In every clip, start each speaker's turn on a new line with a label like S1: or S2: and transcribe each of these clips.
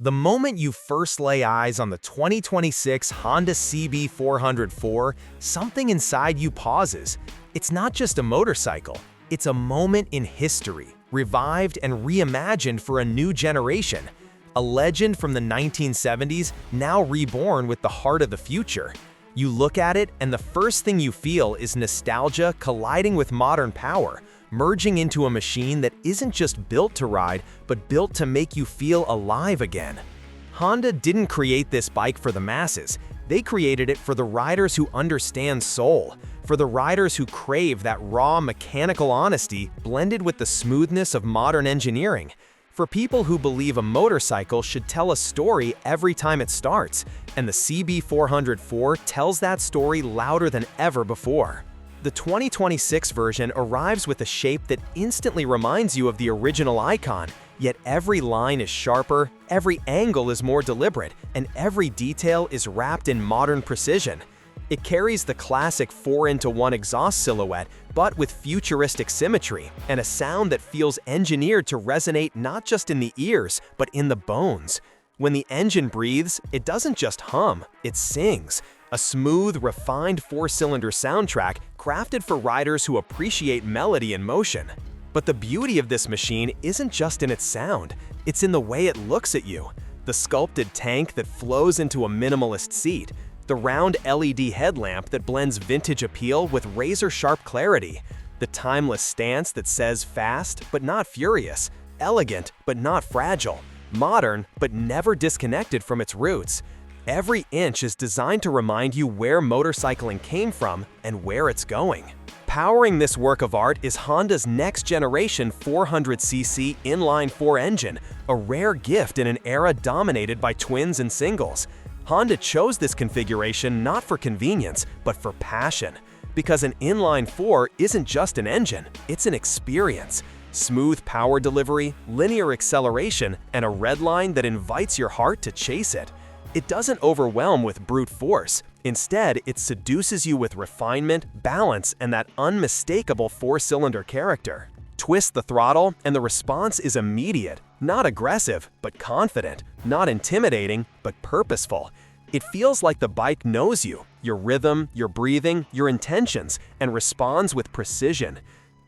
S1: The moment you first lay eyes on the 2026 Honda CB400 Four, something inside you pauses. It's not just a motorcycle, it's a moment in history, revived and reimagined for a new generation. A legend from the 1970s, now reborn with the heart of the future. You look at it, and the first thing you feel is nostalgia colliding with modern power, merging into a machine that isn't just built to ride, but built to make you feel alive again. Honda didn't create this bike for the masses. They created it for the riders who understand soul, for the riders who crave that raw mechanical honesty blended with the smoothness of modern engineering. For people who believe a motorcycle should tell a story every time it starts, and the CB400 Four tells that story louder than ever before. The 2026 version arrives with a shape that instantly reminds you of the original icon, yet every line is sharper, every angle is more deliberate, and every detail is wrapped in modern precision. It carries the classic 4-into-1 exhaust silhouette, but with futuristic symmetry, and a sound that feels engineered to resonate not just in the ears, but in the bones. When the engine breathes, it doesn't just hum, it sings. A smooth, refined four-cylinder soundtrack crafted for riders who appreciate melody and motion. But the beauty of this machine isn't just in its sound, it's in the way it looks at you. The sculpted tank that flows into a minimalist seat, the round LED headlamp that blends vintage appeal with razor-sharp clarity, the timeless stance that says fast but not furious, elegant but not fragile, modern but never disconnected from its roots. Every inch is designed to remind you where motorcycling came from and where it's going. Powering this work of art is Honda's next-generation 400cc inline-four engine, a rare gift in an era dominated by twins and singles. Honda chose this configuration not for convenience, but for passion. Because an inline-four isn't just an engine, it's an experience. Smooth power delivery, linear acceleration, and a redline that invites your heart to chase it. It doesn't overwhelm with brute force. Instead, it seduces you with refinement, balance, and that unmistakable four-cylinder character. Twist the throttle, and the response is immediate. Not aggressive, but confident. Not intimidating, but purposeful. It feels like the bike knows you, your rhythm, your breathing, your intentions, and responds with precision.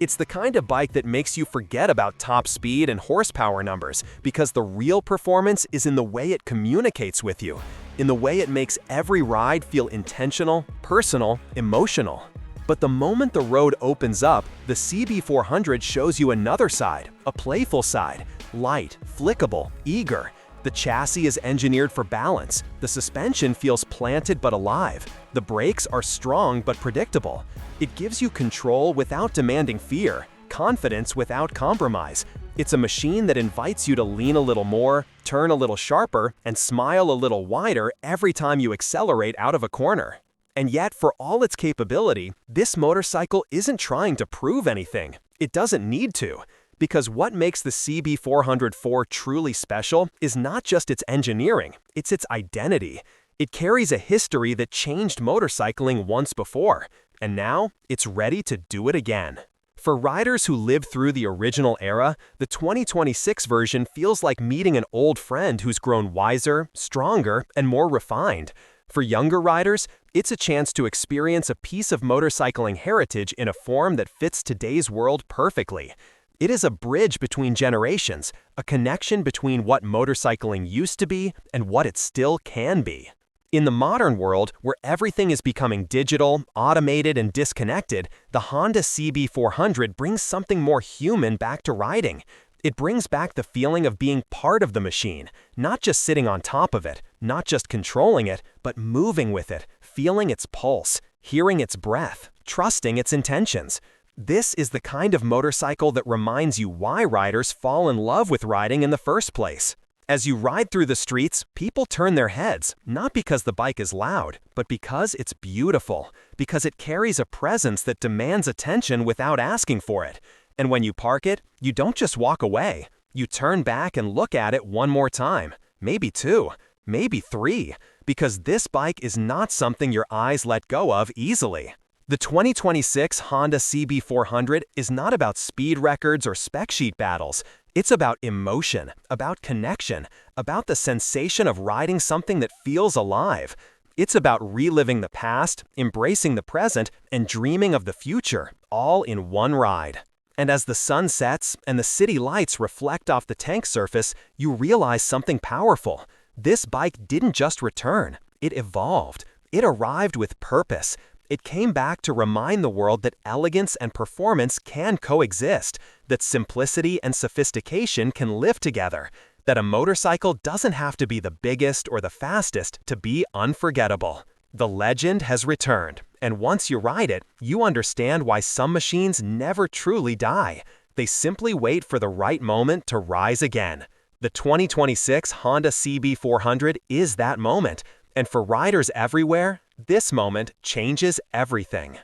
S1: It's the kind of bike that makes you forget about top speed and horsepower numbers because the real performance is in the way it communicates with you, in the way it makes every ride feel intentional, personal, emotional. But the moment the road opens up, the CB400 shows you another side, a playful side, light, flickable, eager. The chassis is engineered for balance, the suspension feels planted but alive, the brakes are strong but predictable. It gives you control without demanding fear, confidence without compromise. It's a machine that invites you to lean a little more, turn a little sharper, and smile a little wider every time you accelerate out of a corner. And yet, for all its capability, this motorcycle isn't trying to prove anything. It doesn't need to. Because what makes the CB400 Four truly special is not just its engineering, it's its identity. It carries a history that changed motorcycling once before, and now it's ready to do it again. For riders who lived through the original era, the 2026 version feels like meeting an old friend who's grown wiser, stronger, and more refined. For younger riders, it's a chance to experience a piece of motorcycling heritage in a form that fits today's world perfectly. It is a bridge between generations, a connection between what motorcycling used to be and what it still can be. In the modern world, where everything is becoming digital, automated, and disconnected, the Honda CB400 brings something more human back to riding. It brings back the feeling of being part of the machine, not just sitting on top of it, not just controlling it, but moving with it, feeling its pulse, hearing its breath, trusting its intentions. This is the kind of motorcycle that reminds you why riders fall in love with riding in the first place. As you ride through the streets, people turn their heads, not because the bike is loud, but because it's beautiful, because it carries a presence that demands attention without asking for it. And when you park it, you don't just walk away. You turn back and look at it one more time, maybe two, maybe three, because this bike is not something your eyes let go of easily. The 2026 Honda CB400 is not about speed records or spec sheet battles. It's about emotion, about connection, about the sensation of riding something that feels alive. It's about reliving the past, embracing the present, and dreaming of the future, all in one ride. And as the sun sets and the city lights reflect off the tank surface, you realize something powerful. This bike didn't just return, it evolved. It arrived with purpose. It came back to remind the world that elegance and performance can coexist, that simplicity and sophistication can live together, that a motorcycle doesn't have to be the biggest or the fastest to be unforgettable. The legend has returned, and once you ride it, you understand why some machines never truly die. They simply wait for the right moment to rise again. The 2026 Honda CB400 is that moment, and for riders everywhere, this moment changes everything.